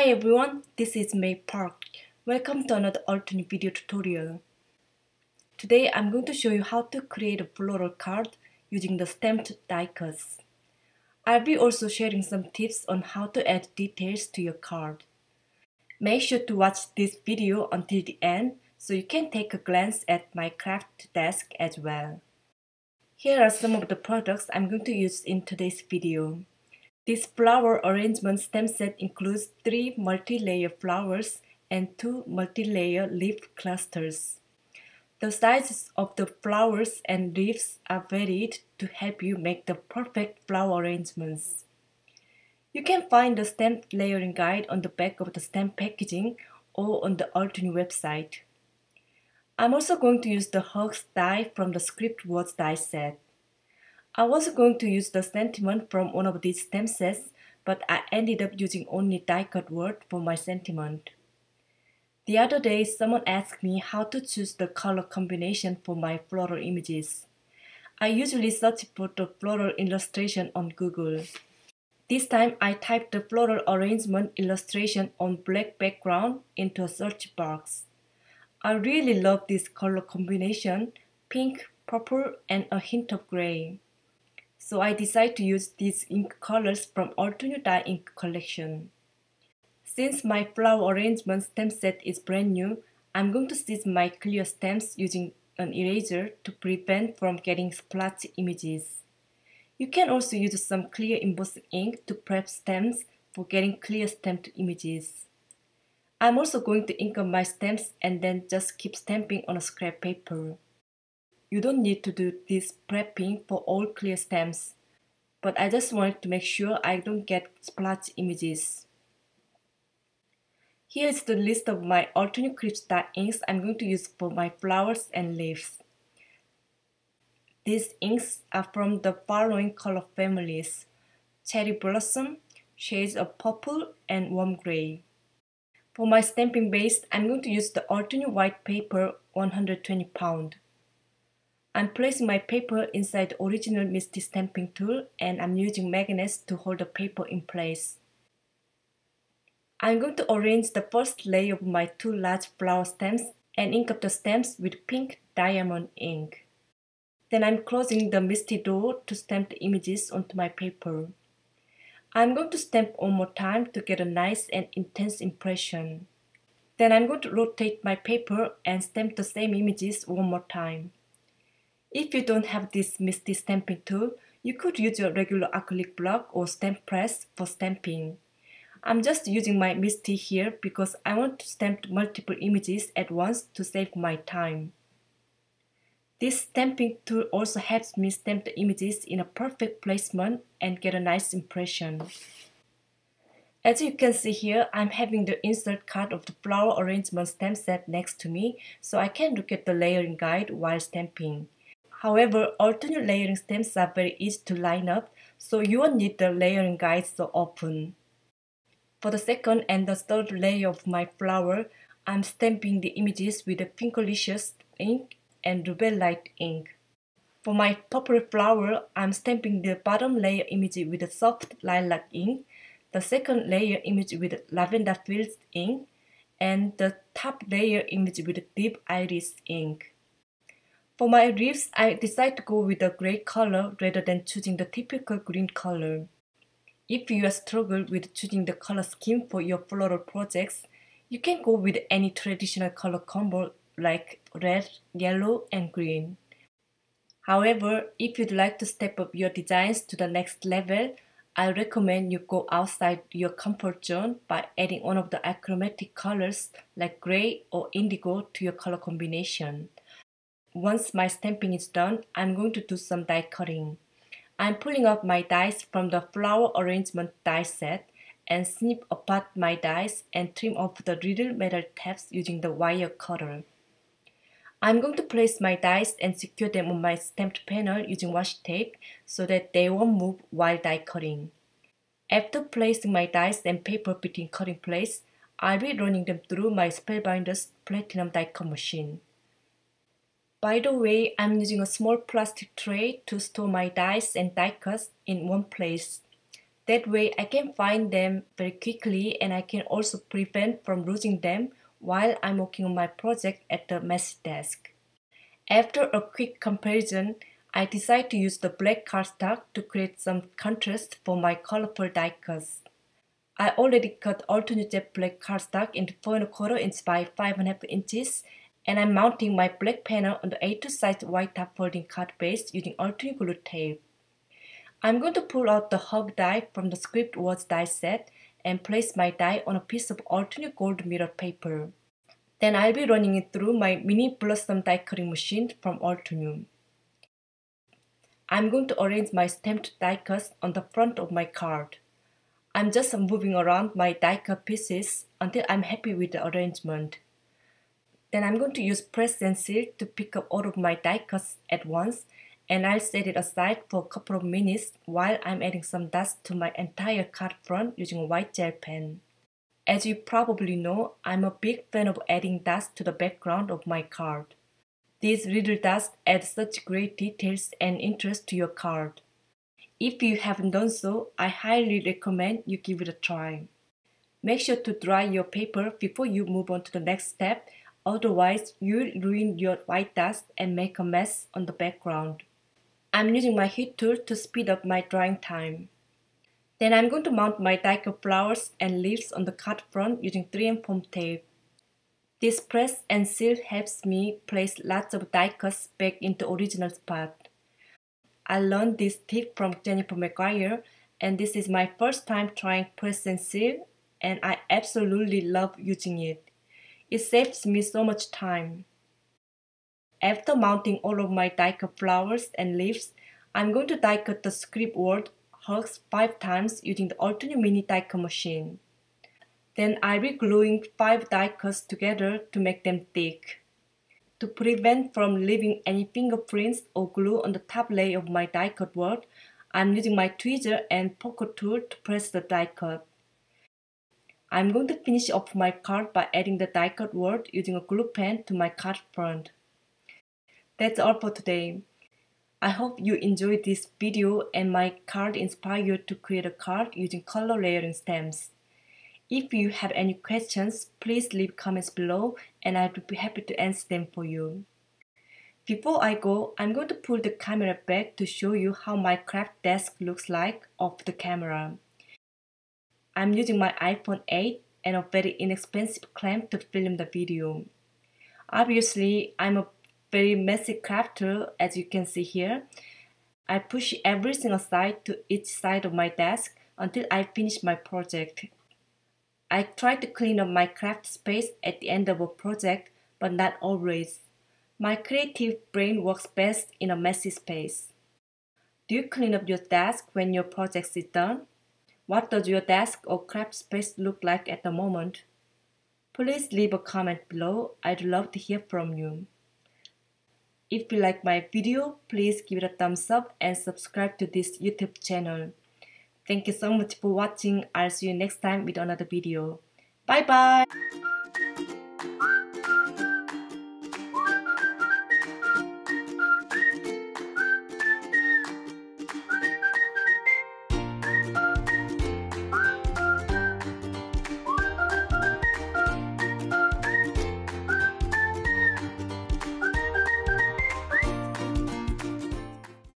Hi everyone, this is May Park. Welcome to another Altenew video tutorial. Today I'm going to show you how to create a floral card using the stamped die cuts. I'll be also sharing some tips on how to add details to your card. Make sure to watch this video until the end so you can take a glance at my craft desk as well. Here are some of the products I'm going to use in today's video. This flower arrangement stem set includes 3 multi-layer flowers and 2 multi-layer leaf clusters. The sizes of the flowers and leaves are varied to help you make the perfect flower arrangements. You can find the stamp layering guide on the back of the stamp packaging or on the Altenew website. I'm also going to use the Hugs die from the script words die set. I was going to use the sentiment from one of these stamp sets, but I ended up using only die-cut word for my sentiment. The other day, someone asked me how to choose the color combination for my floral images. I usually search for the floral illustration on Google. This time, I typed the floral arrangement illustration on black background into a search box. I really love this color combination, pink, purple, and a hint of gray. So I decided to use these ink colors from Altenew dye ink collection. Since my flower arrangement stamp set is brand new, I'm going to seize my clear stamps using an eraser to prevent from getting splotchy images. You can also use some clear embossing ink to prep stamps for getting clear stamped images. I'm also going to ink up my stamps and then just keep stamping on a scrap paper. You don't need to do this prepping for all clear stamps, but I just wanted to make sure I don't get splotch images. Here is the list of my Altenew crisp dye inks I'm going to use for my flowers and leaves. These inks are from the following color families: Cherry Blossom, shades of purple, and warm gray. For my stamping base, I'm going to use the Altenew white paper 120 pound. I'm placing my paper inside the original Misty stamping tool and I'm using magnets to hold the paper in place. I'm going to arrange the first layer of my 2 large flower stamps and ink up the stamps with pink diamond ink. Then I'm closing the Misty door to stamp the images onto my paper. I'm going to stamp one more time to get a nice and intense impression. Then I'm going to rotate my paper and stamp the same images one more time. If you don't have this Misty stamping tool, you could use your regular acrylic block or stamp press for stamping. I'm just using my Misty here because I want to stamp multiple images at once to save my time. This stamping tool also helps me stamp the images in a perfect placement and get a nice impression. As you can see here, I'm having the insert card of the flower arrangement stamp set next to me so I can look at the layering guide while stamping. However, Altenew layering stamps are very easy to line up, so you won't need the layering guide so often. For the second and the third layer of my flower, I'm stamping the images with a Pinkolicious ink and Rebel Light ink. For my purple flower, I'm stamping the bottom layer image with a soft lilac ink, the second layer image with Lavender Fields ink, and the top layer image with Deep Iris ink. For my leaves, I decided to go with a gray color rather than choosing the typical green color. If you struggle with choosing the color scheme for your floral projects, you can go with any traditional color combo like red, yellow, and green. However, if you'd like to step up your designs to the next level, I recommend you go outside your comfort zone by adding one of the achromatic colors like gray or indigo to your color combination. Once my stamping is done, I'm going to do some die cutting. I'm pulling out my dies from the flower arrangement die set and snip apart my dies and trim off the little metal tabs using the wire cutter. I'm going to place my dies and secure them on my stamped panel using washi tape so that they won't move while die cutting. After placing my dies and paper between cutting plates, I'll be running them through my Spellbinder's Platinum die cut machine. By the way, I'm using a small plastic tray to store my dies and die cuts in one place. That way I can find them very quickly and I can also prevent from losing them while I'm working on my project at the messy desk. After a quick comparison, I decide to use the black cardstock to create some contrast for my colorful die cuts. I already cut Altenew jet black cardstock into 4¼ inch by 5½ inches, and I'm mounting my black panel on the A2 size white top folding card base using Altenew glue tape. I'm going to pull out the hug die from the script words die set and place my die on a piece of Altenew gold mirror paper. Then I'll be running it through my mini blossom die cutting machine from Altenew. I'm going to arrange my stamped die cuts on the front of my card. I'm just moving around my die cut pieces until I'm happy with the arrangement. Then I'm going to use press and seal to pick up all of my die cuts at once, and I'll set it aside for a couple of minutes while I'm adding some dust to my entire card front using a white gel pen. As you probably know, I'm a big fan of adding dust to the background of my card. These little dust add such great details and interest to your card. If you haven't done so, I highly recommend you give it a try. Make sure to dry your paper before you move on to the next step, otherwise you'll ruin your white dust and make a mess on the background. I'm using my heat tool to speed up my drying time. Then I'm going to mount my die cut flowers and leaves on the card front using 3M foam tape. This press and seal helps me place lots of die cuts back into original spot. I learned this tip from Jennifer McGuire, and this is my first time trying press and seal, and I absolutely love using it. It saves me so much time. After mounting all of my die cut flowers and leaves, I'm going to die cut the script word hugs 5 times using the Altenew mini die cut machine. Then I'll be gluing 5 die cuts together to make them thick. To prevent from leaving any fingerprints or glue on the top layer of my die cut word, I'm using my tweezer and poker tool to press the die cut. I'm going to finish off my card by adding the die cut word using a glue pen to my card front. That's all for today. I hope you enjoyed this video and my card inspired you to create a card using color layering stamps. If you have any questions, please leave comments below and I will be happy to answer them for you. Before I go, I'm going to pull the camera back to show you how my craft desk looks like off the camera. I'm using my iPhone 8 and a very inexpensive clamp to film the video. Obviously, I'm a very messy crafter, as you can see here. I push everything aside to each side of my desk until I finish my project. I try to clean up my craft space at the end of a project, but not always. My creative brain works best in a messy space. Do you clean up your desk when your project is done? What does your desk or craft space look like at the moment? Please leave a comment below. I'd love to hear from you. If you like my video, please give it a thumbs up and subscribe to this YouTube channel. Thank you so much for watching. I'll see you next time with another video. Bye bye!